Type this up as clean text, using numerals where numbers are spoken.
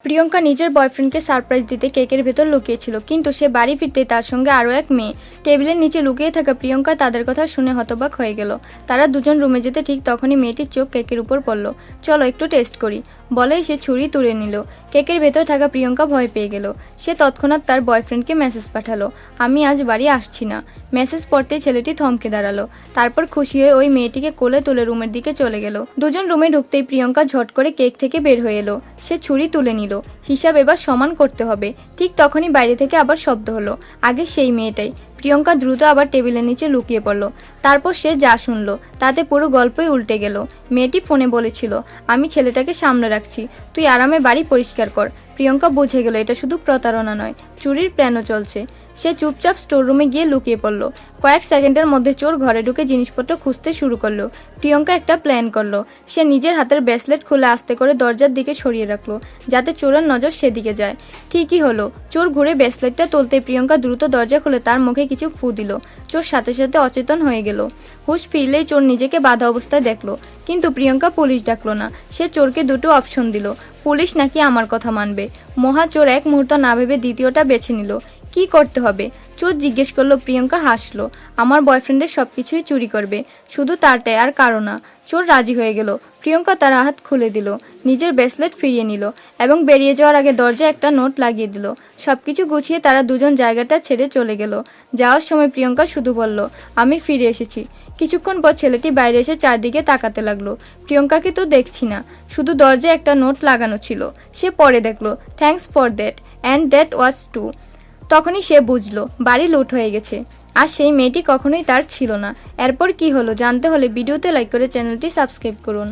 প্রিয়ঙ্কা নিজের বয়ফ্রেন্ডকে সারপ্রাইজ দিতে কেকের ভেতর লুকিয়েছিল, কিন্তু সে বাড়ি ফিরতে তার সঙ্গে আরও এক মেয়ে। টেবিলের নিচে লুকিয়ে থাকা প্রিয়ঙ্কা তাদের কথা শুনে হতবাক হয়ে গেল। তারা দুজন রুমে যেতে ঠিক তখনই মেয়েটির চোখ কেকের উপর পড়ল। চলো একটু টেস্ট করি, বলেই সে ছুরি তুলে নিল। কেকের ভেতর থাকা প্রিয়ঙ্কা ভয় পেয়ে গেল। সে তৎক্ষণাৎ তার বয়ফ্রেন্ডকে মেসেজ পাঠালো, আমি আজ বাড়ি আসছি না। মেসেজ পড়তে ছেলেটি থমকে দাঁড়ালো। তারপর খুশি হয়ে ওই মেয়েটিকে কোলে তুলে রুমের দিকে চলে গেল। দুজন রুমে ঢুকতেই প্রিয়ঙ্কা ঝট করে কেক থেকে বের হয়ে এলো। সে ছুরি তুলে নিল। হিসাব এবার সমান করতে হবে। ঠিক তখনই বাইরে থেকে আবার শব্দ হলো। আগে সেই মেয়েটাই। প্রিয়ঙ্কা দ্রুত আবার টেবিলের নিচে লুকিয়ে পড়ল। তারপর সে যা শুনলো তাতে পুরো গল্পই উল্টে গেল। মেয়েটি ফোনে বলেছিল, আমি ছেলেটাকে সামলে রাখছি, তুই আরামে বাড়ি পরিষ্কার কর। প্রিয়ঙ্কা বুঝে গেল এটা শুধু প্রতারণা নয়, চুরির প্ল্যানও চলছে। সে চুপচাপ স্টোররুমে গিয়ে লুকিয়ে পড়ল। কয়েক সেকেন্ডের মধ্যে চোর ঘরে ঢুকে জিনিসপত্র খুঁজতে শুরু করলো। প্রিয়ঙ্কা একটা প্ল্যান করলো। সে নিজের হাতের ব্রেসলেট খুলে আস্তে করে দরজার দিকে সরিয়ে রাখলো, যাতে চোরের নজর সেদিকে যায়। ঠিকই হলো, চোর ঘুরে ব্রেসলেটটা তুলতে প্রিয়ঙ্কা দ্রুত দরজা খুলে তার মুখে কিছু ফু দিল। চোর সাথে সাথে অচেতন হয়ে গেল। হুঁশ ফিরলেই চোর নিজেকে বাধা অবস্থায় দেখলো। কিন্তু প্রিয়ঙ্কা পুলিশ ডাকলো না। সে চোরকে দুটো অপশন দিল, পুলিশ নাকি আমার কথা মানবে। মহা চোর এক মুহূর্ত না ভেবে দ্বিতীয়টা বেছে নিল। কি করতে হবে? চোর জিজ্ঞেস করলো। প্রিয়ঙ্কা হাসলো, আমার বয়ফ্রেন্ডের সবকিছুই চুরি করবে, শুধু তারটাই, আর কারো না। চোর রাজি হয়ে গেল। প্রিয়ঙ্কা তার হাত খুলে দিল, নিজের ব্রেসলেট ফিরিয়ে নিল এবং বেরিয়ে যাওয়ার আগে দরজায় একটা নোট লাগিয়ে দিল। সবকিছু গুছিয়ে তারা দুজন জায়গাটা ছেড়ে চলে গেল। যাওয়ার সময় প্রিয়ঙ্কা শুধু বলল, আমি ফিরে এসেছি। কিছুক্ষণ পর ছেলেটি বাইরে এসে চারদিকে তাকাতে লাগলো। প্রিয়ঙ্কাকে তো দেখছি না, শুধু দরজায় একটা নোট লাগানো ছিল। সে পরে দেখলো, thanks for that and that was too. তখনই সে বুঝলো বাড়ি লুট হয়ে গেছে, আর সেই মেয়েটি কখনোই তার ছিল না। এরপর কি হলো জানতে হলে ভিডিওতে লাইক করে চ্যানেলটি সাবস্ক্রাইব করুন।